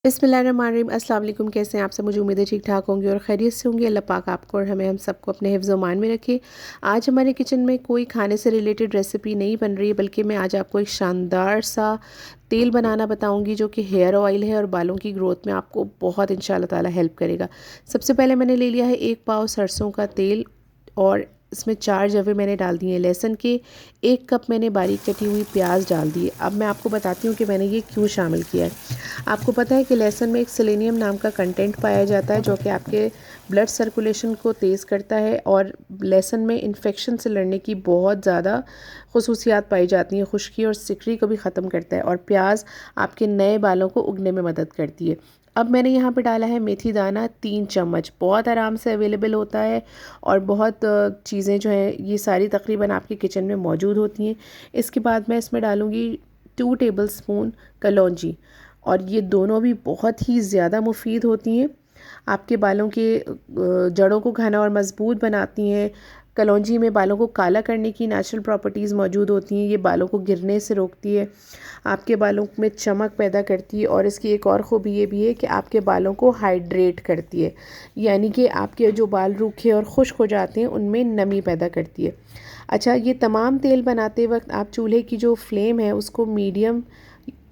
बिस्मिल्लाहिर्रहमानिर्रहीम। अस्सलाम वालेकुम। कैसे हैं आप सब? मुझे उम्मीद है ठीक ठाक होंगे और खैरियत से होंगे। अल्लाह पाक आपको और हमें हम सबको अपने हिफ्ज़ मान में रखे। आज हमारे किचन में कोई खाने से रिलेटेड रेसिपी नहीं बन रही है, बल्कि मैं आज आपको एक शानदार सा तेल बनाना बताऊंगी जो कि हेयर ऑयल है और बालों की ग्रोथ में आपको बहुत इंशाल्लाह ताला हेल्प करेगा। सबसे पहले मैंने ले लिया है 1 पाव सरसों का तेल और इसमें 4 जवे मैंने डाल दिए हैं लहसुन के। 1 कप मैंने बारीक कटी हुई प्याज डाल दी है। अब मैं आपको बताती हूँ कि मैंने ये क्यों शामिल किया है। आपको पता है कि लहसुन में एक सेलेनियम नाम का कंटेंट पाया जाता है जो कि आपके ब्लड सर्कुलेशन को तेज़ करता है और लहसुन में इन्फेक्शन से लड़ने की बहुत ज़्यादा खसूसियात पाई जाती हैं। खुश्की और सिकरी को भी ख़त्म करता है और प्याज आपके नए बालों को उगने में मदद करती है। अब मैंने यहाँ पे डाला है मेथी दाना 3 चम्मच। बहुत आराम से अवेलेबल होता है और बहुत चीज़ें जो हैं ये सारी तकरीबन आपके किचन में मौजूद होती हैं। इसके बाद मैं इसमें डालूँगी 2 टेबलस्पून कलौंजी और ये दोनों भी बहुत ही ज़्यादा मुफीद होती हैं। आपके बालों के जड़ों को घना और मज़बूत बनाती हैं। कलौंजी में बालों को काला करने की नेचुरल प्रॉपर्टीज़ मौजूद होती हैं। ये बालों को गिरने से रोकती है, आपके बालों में चमक पैदा करती है और इसकी एक और ख़ूबी ये भी है कि आपके बालों को हाइड्रेट करती है, यानी कि आपके जो बाल रूखे और खुश्क हो जाते हैं उनमें नमी पैदा करती है। अच्छा, ये तमाम तेल बनाते वक्त आप चूल्हे की जो फ्लेम है उसको मीडियम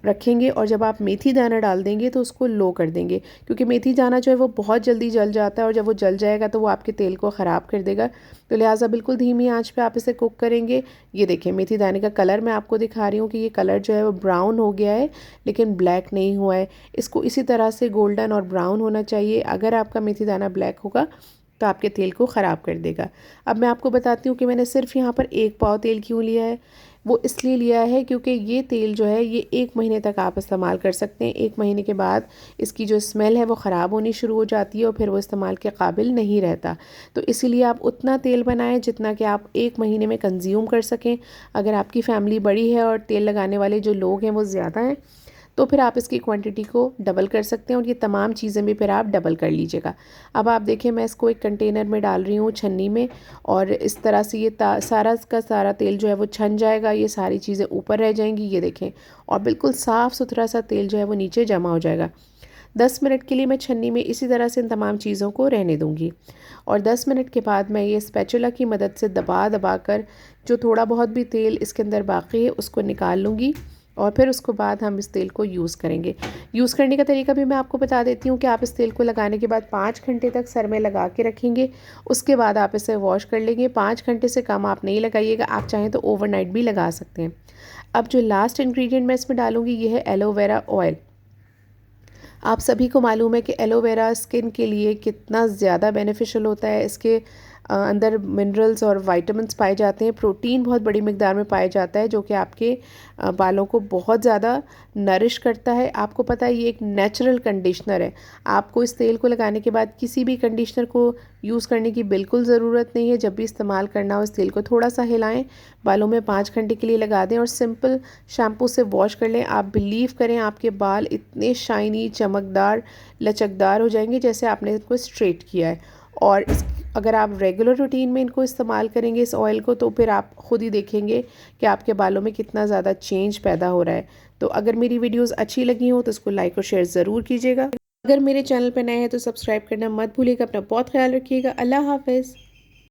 रखेंगे और जब आप मेथी दाना डाल देंगे तो उसको लो कर देंगे, क्योंकि मेथी दाना जो है वो बहुत जल्दी जल जाता है और जब वो जल जाएगा तो वो आपके तेल को ख़राब कर देगा। तो लिहाजा बिल्कुल धीमी आंच पे आप इसे कुक करेंगे। ये देखिए मेथी दाने का कलर मैं आपको दिखा रही हूँ कि ये कलर जो है वो ब्राउन हो गया है, लेकिन ब्लैक नहीं हुआ है। इसको इसी तरह से गोल्डन और ब्राउन होना चाहिए। अगर आपका मेथी दाना ब्लैक होगा तो आपके तेल को ख़राब कर देगा। अब मैं आपको बताती हूँ कि मैंने सिर्फ यहाँ पर 1 पाव तेल क्यों लिया है। वो इसलिए लिया है क्योंकि ये तेल जो है ये 1 महीने तक आप इस्तेमाल कर सकते हैं। 1 महीने के बाद इसकी जो स्मेल है वो ख़राब होनी शुरू हो जाती है और फिर वो इस्तेमाल के काबिल नहीं रहता। तो इसीलिए आप उतना तेल बनाएं जितना कि आप 1 महीने में कंज्यूम कर सकें। अगर आपकी फ़ैमिली बड़ी है और तेल लगाने वाले जो लोग हैं वो ज़्यादा हैं तो फिर आप इसकी क्वांटिटी को डबल कर सकते हैं और ये तमाम चीज़ें भी फिर आप डबल कर लीजिएगा। अब आप देखें मैं इसको एक कंटेनर में डाल रही हूँ छन्नी में और इस तरह से ये सारा का सारा तेल जो है वो छन जाएगा। ये सारी चीज़ें ऊपर रह जाएंगी, ये देखें, और बिल्कुल साफ़ सुथरा सा तेल जो है वो नीचे जमा हो जाएगा। 10 मिनट के लिए मैं छन्नी में इसी तरह से इन तमाम चीज़ों को रहने दूँगी और 10 मिनट के बाद मैं ये स्पैचुला की मदद से दबा दबा कर जो थोड़ा बहुत भी तेल इसके अंदर बाकी है उसको निकाल लूँगी और फिर उसके बाद हम इस तेल को यूज़ करेंगे। यूज़ करने का तरीका भी मैं आपको बता देती हूँ कि आप इस तेल को लगाने के बाद 5 घंटे तक सर में लगा के रखेंगे। उसके बाद आप इसे वॉश कर लेंगे। 5 घंटे से कम आप नहीं लगाइएगा, आप चाहें तो ओवरनाइट भी लगा सकते हैं। अब जो लास्ट इंग्रेडिएंट मैं इसमें डालूँगी ये है एलोवेरा ऑयल। आप सभी को मालूम है कि एलोवेरा स्किन के लिए कितना ज़्यादा बेनिफिशियल होता है। इसके अंदर मिनरल्स और विटामिन्स पाए जाते हैं। प्रोटीन बहुत बड़ी मिकदार में पाया जाता है जो कि आपके बालों को बहुत ज़्यादा नरिश करता है। आपको पता है ये एक नेचुरल कंडीशनर है। आपको इस तेल को लगाने के बाद किसी भी कंडीशनर को यूज़ करने की बिल्कुल ज़रूरत नहीं है। जब भी इस्तेमाल करना हो इस तेल को थोड़ा सा हिलाएं, बालों में 5 घंटे के लिए लगा दें और सिंपल शैम्पू से वॉश कर लें। आप बिलीव करें आपके बाल इतने शाइनी, चमकदार, लचकदार हो जाएंगे जैसे आपने इनको स्ट्रेट किया है। और अगर आप रेगुलर रूटीन में इनको इस्तेमाल करेंगे इस ऑयल को तो फिर आप ख़ुद ही देखेंगे कि आपके बालों में कितना ज़्यादा चेंज पैदा हो रहा है। तो अगर मेरी वीडियोस अच्छी लगी हो तो इसको लाइक और शेयर ज़रूर कीजिएगा। अगर मेरे चैनल पर नए हैं तो सब्सक्राइब करना मत भूलिएगा। अपना बहुत ख्याल रखिएगा। अल्लाह हाफ़िज़।